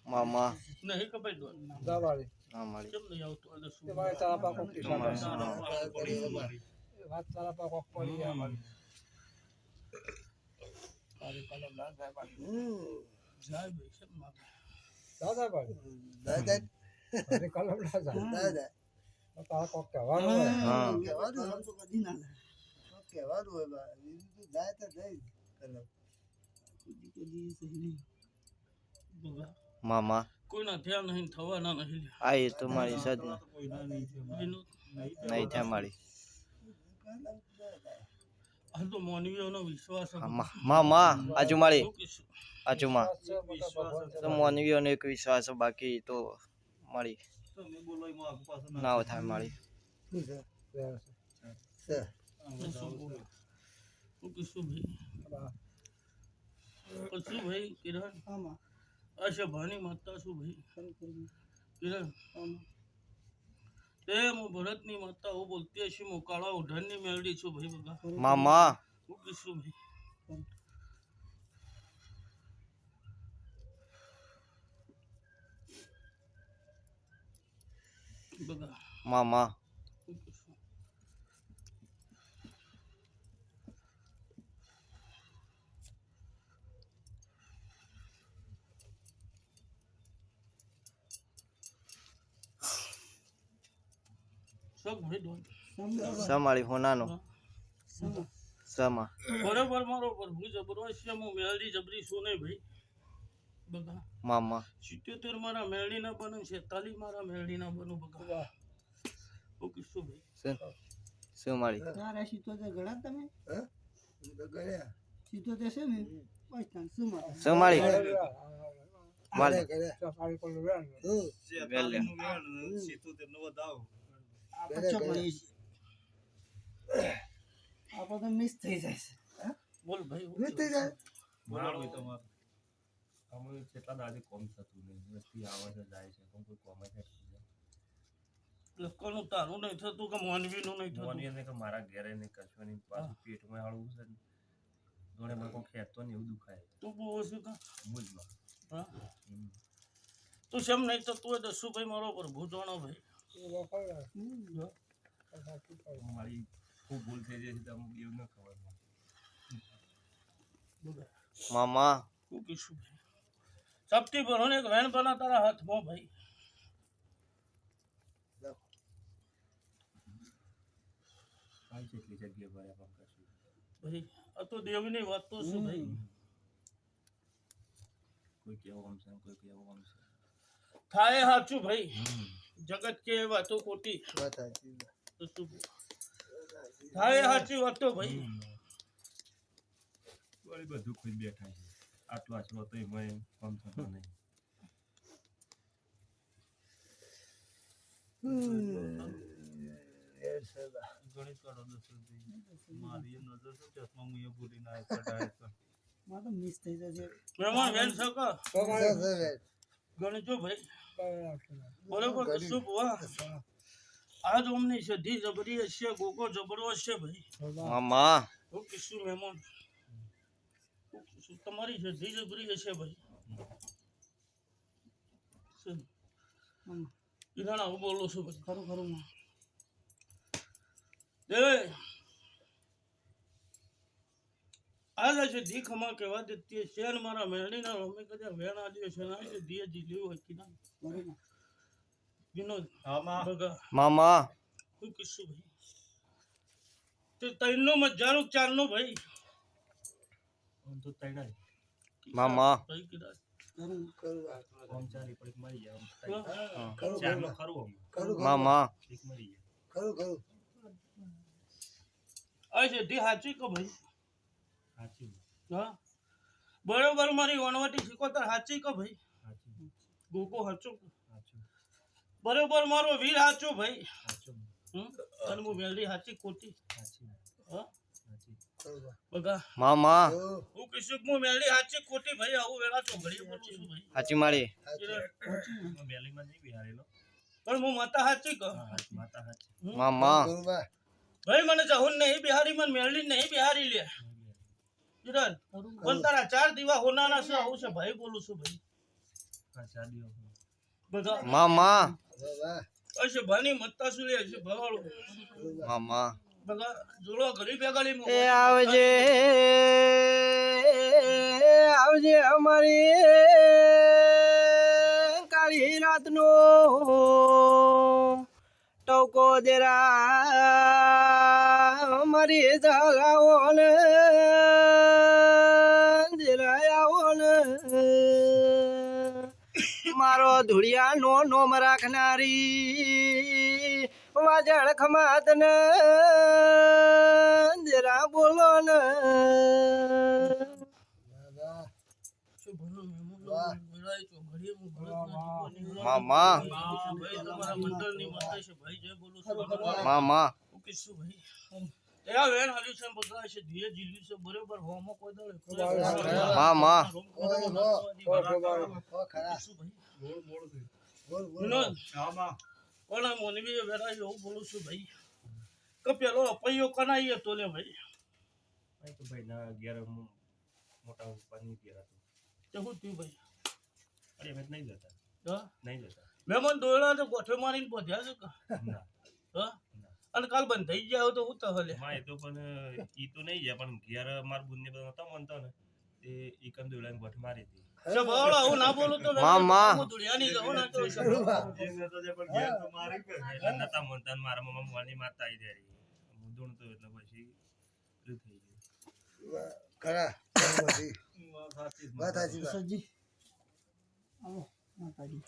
મામા નહીં કપાઈ દો જાવાળી ના મળી કેમ નહીં આવતો અને શું એ મારે તારા પા કોક હા. વાત તારા પા કોક પડી ગયા મારી તારી કલમ ના જાય મારી જાય ભાઈ કેમ માગે દાદા ભાઈ દાદા તારી કલમ ના જાય દાદા તારા કોક કહેવાનું હોય હા કહેવાનું આમ તો કદી ના જાય કહેવાનું હોય બા બીજું તો જાય તો જાય કલમ બગા મામા કોઈના ધ્યાન નહીં થવાના નહીં આ એ તો મારી સદ વિનોદ નહીં થયા મારી આ તો માનવીઓનો વિશ્વાસ હતો. મામા આજુ મારી શું કહીશું? આજુમાં તો માનવીઓનો એક વિશ્વાસ બાકી તો મળી ના થાય મારી શું છે શું બોલું? શું કહીશું ભાઈ? પછી ભાઈ કિરણ આ સભાની માતા શું ભાઈ કિરણ તે હું ભરતની માતા હું બોલતી હશે હું કાળા ઓઢાણની મેળડી છું ભાઈ બગા મામા શું કહીશું ભાઈ? બગા મામા શું કહીશું? શોખ ભાઈ ડોન સમાળી હોનાનો સમા બરોબર મારો પ્રભુ જબરો છે હું મેળડી જબરી છું નહીં ભાઈ બગા મામા 77 મારા મેળડી ના બનું 46 મારા મેળડી ના બનું બગા ઓકે શું ભાઈ સમાળી તારા સીતોતેર ગણા તમે હા હું તો ગયા સીતોતેર છે ને બસ તાન શું માં સમાળી મારે કર્યા તારી કોલ વેણ હું વેલે આપણે ચોકડી આપણે તો મિસ થઈ જાય છે બોલ ભાઈ હું થઈ જાય મારું તો મારું અમે કેટલા દાદી કોમ થતું નહીં વસ્તી આવે છે જાય છે પણ કોઈ કોમ જ નથી લખવાનું તારું નહીં થતું કે માનવીનું નહીં થતું મોની કે મારા ઘેરે ને કશું નહીં પાછું પેટમાં હાળવું છે ને જોડે મને કોઈ ખેતો ને એવું દુખાય તું બહુ ઓછું કા બુજમાં હા તું શેમ નહીં થતું હોય તો શું ભાઈ મારો પ્રભુ જાણો ભાઈ મારી ખૂબ ભૂલ થઈ જાય છે તો અમુક એવું ન ખબર મામા શું કહીશું ભાઈ સપટી ભરો ને એક વેણ બના તારા હાથમાં ભાઈ કાંઈ છે એટલી જગ્યા પર આપણે કશું ભાઈ આ તો દેવની વાત તો શું ભાઈ કોઈ કેવો આમ છે કોઈ કેવો આમ છે થાય સાચું ભાઈ જગત કે વાતો ખોટી વાત સાચી તો શું થાય સાચી વાતો ભાઈ વળી બધું ખુદ બેઠા છે આટલો આટલો તો એમાં કામ થતો નહીં ગણિત કાઢો મારી નજર તો ચશ્મા હું એ ભૂલી ના કઢાય તો માં તો મિસ થઈ જાય છે મહેમાન વેણ શકો ગણજો ભાઈ બરોબર શું બુઆ આજ અમની સધી જબરી હશે ગોગો જબરો હશે ભાઈ મામા હું કીશું મહેમાન હું કીશું તમારી સધી જબરી હશે ભાઈ ઈરાણ આવું બોલો છો ભાઈ ખરું ખરું માં એ આજ છે ધી ખમા કહેવા દેતી છે ને મારા મેળીના અમે કદાચ વેણ આલ્યો છે ના છે ધીએ જીલ્યું હોય કીધા બરોબર વિનોદ આમાં બગા મામા હું કીશું ભાઈ તે તૈનનો મજાનું ચારનો ભાઈ આમ તો તૈણાય મામા ભાઈ કીધા ખરું આમ ચાલી પડીક મરી જાય આમ ખરું ચારનો ખરું આમ ખરું મામા એક મરી જાય ખરું ખરું આ છે ધી સાચી કે ભાઈ સાચી હા બરોબર મારી વણવટી શીખોતર સાચી કે ભાઈ સાચી ગોગો સાચો સાચું બરોબર મારો વીર સાચો ભાઈ સાચું અને હું વેલડી સાચી ખોટી સાચી હા સાચી ખરું બગા મામા હું કીશું કે હું વેલડી સાચી ખોટી ભાઈ આવું વેળા ચોઘડી બોલું છું ભાઈ સાચી મારી મેલીમાં નહીં બિહારેલો પણ હું માતા સાચી કહું માતા હાચી. મામા કરુબા ભાઈ મને જહુન નહીં બિહારી મને મેળવી નહીં બિહારી લે કિરણ પણ તારા 4 દીવા હોનાના છે આવું છે ભાઈ બોલું છું ભાઈ આ શાદીઓ બધા મામા કરુબા અશે ભાની મત્તા શું લે છે ભવાળો મામા બધા જોડો ઘરી બેગાડી એ આવજે આવજે અમારી કાળી રાતનો ટોકો દેરા અમારી જગાવો ને દેરાયાવો ને મારો ધુળિયાનો નોમ રાખનારી વાજળ ખમાત ને જરા બોલો ને દાદા શું ભલો મેમો બોલાય છો ઘડી હું મામા ભાઈ તમારા મંડળની માતા છે ભાઈ જય બોલું છું મામા ઓકે શું ભાઈ એવા વેણ હાલ્યું છે બધા છે ધીરે જીલ્યું છે બરોબર હોમો કોઈ દળે મામા ઓ ખરા શું ભાઈ બોલ બોલ વિનોદ કોણ મોનવી વેરા એવું બોલું છું ભાઈ કે પેલો અપૈયો કનાઈએ તો લે ભાઈ તો ભાઈ ના ઘેર હું મોટા પપ્પાની ઘેર હતો. તે શું થયું ભાઈ અરે અમે નહીં જતા હા નહીં જતા મહેમાન દોયડા તો ગોઠે મારીને બોધ્યા છે કે ના હા અને કાલ બંધ થઈ ગયા તો હું તો હલે માં એ તો પણ ઈ તો નહીં જાય પણ ઘેર માર બુનને બધા નતા માનતા ને તે ઈ કંદ દોડાને ગોઠ મારી હતી. સવાળો આવું ના બોલું તો મામા. હું દુનિયાની જવું ના તો એટલે નતા માનતા ને મારા મમ્મા મોવાની મારતા આવી જાય હું દોડતો એટલે પછી પેલું થઈ ગયું. ખરા બધી વાત સાચી વાત સજી આવો માતાજી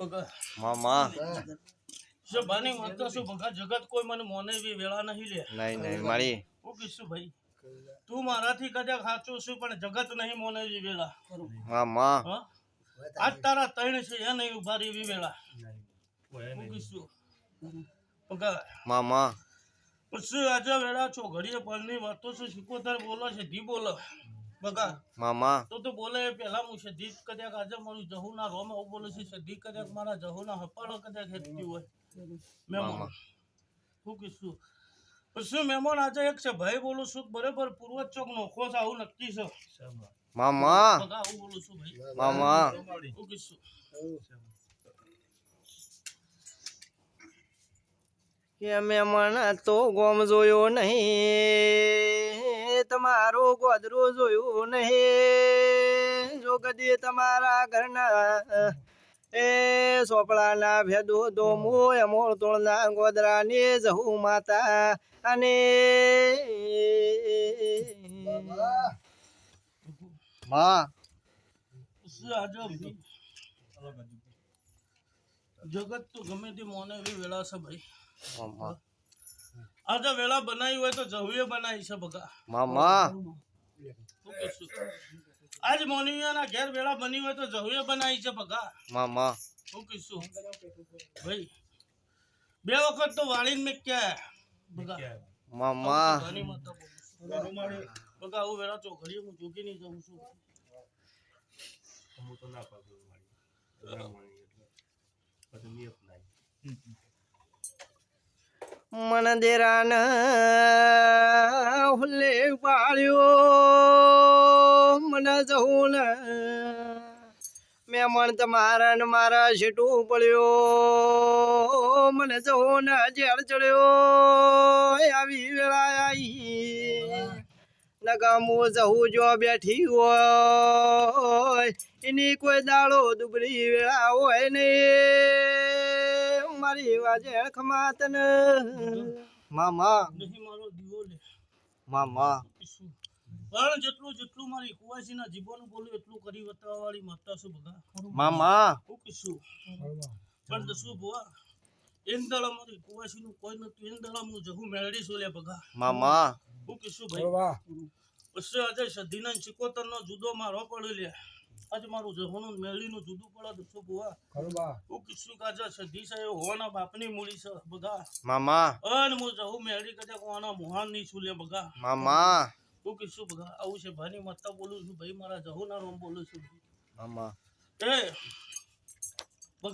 પગા મામા સભાની માતા શું ભગા જગત કોઈ મને મોને એવી વેળા નહીં લે નહીં નહીં મારી હું કીશું ભાઈ તું મારાથી કદાચ સાચું છું પણ જગત નહીં મોને એવી વેળા મામા હા આજ તારા ત્રણ છે એ નહીં ઉભા રહી એવી વેળા નહીં કોઈ હું નહીં કીશું પગા મામા પછી આજે વેળા છો ઘડીએ પરની વાતો છે સિકોતર બોલો છે ધી બોલો બગા મામા તો બોલે પેલા હું સધી કદાચ આજે મારું જહુના રોમ આવું બોલે છે સધી કદાચ મારા જહુના હપાળો કદાચ હેતતી હોય મહેમાન હું કીશું પછી મહેમાન આજે એક છે ભાઈ બોલું છું બરાબર પૂર્વ ચોક નોખો છે આવું નક્કી છે શેમાં? મામા બગા આવું બોલું છું ભાઈ મામા હું કીશું કે મહેમાન તો ગોમ જોયો નહીં તમારું ગોદરું જોયું નહીં જો કદી તમારા ઘરના એ સોપડાના ભેદો દોમો અમોળ તોળના ગોદરાની જહુ માતા અને માં પછી આજે ભાઈ જગત તો ગમે તે મોને એવી વેળા છે ભાઈ મામા આજે વેળા બનાવી હોય તો જહુએ બનાવી છે બગા મામા શું કહીશું આજ મોનિયાના ઘેર વેળા બની હોય તો જહુએ બનાવી છે બગા મામા શું કહીશું ભાઈ બે વખત તો વાળીને મેં ક્યાં બગા મામા ઘણી માતા બોલું છું. બગા આવું વેળા ચોઘડીએ હું જોગી નહીં જાઉં છું હું તો ના પાડું મારી રામવાણી એટલે પછી નિયત નહીં મન દેરાન હુલ્લે પાળ્યો મને જવું ને મહેમાન તમારા ને મારા છેટું પડ્યો મને જવું ને ઝેર ચડ્યો આવી વેળા આવી નગામું જવું જો બેઠી હોય એની કોઈ દાડો દુબળી વેળા હોય ને મારી વાજે ખમાત ને મામા નહીં મારો દીવો લે મામા કીશું પણ જેટલું મારી કુવાસીના જીવોનું બોલું એટલું કરી બતાવવા વાળી માતા શું બગા મામા હું કીશું પણ દસું ભુવા એન દાડા મારી કુવાસીનું કોઈ નતું એન દાડા હું જહું મેળડીશું લે બગા મામા હું કીશું ભાઈ કરુબા પછી આજે સધીના સિકોતરનો જુદો મારો પડ્યો લે આજે મારું જહોનું મેળીનું જુદું પડે દસું ભુવા કરુબા હું કીશું કે આજે સધી છે હોવાના બાપની મૂડી છે બગા મામા અને હું જહું મેળી કદાચ હોવાના મોહાન નહીં છું લે બગા મામા હું કીશું બગા આવું છે ભાની માતા બોલું છું ભાઈ મારા જહુના રોમ બોલું છું મામા એ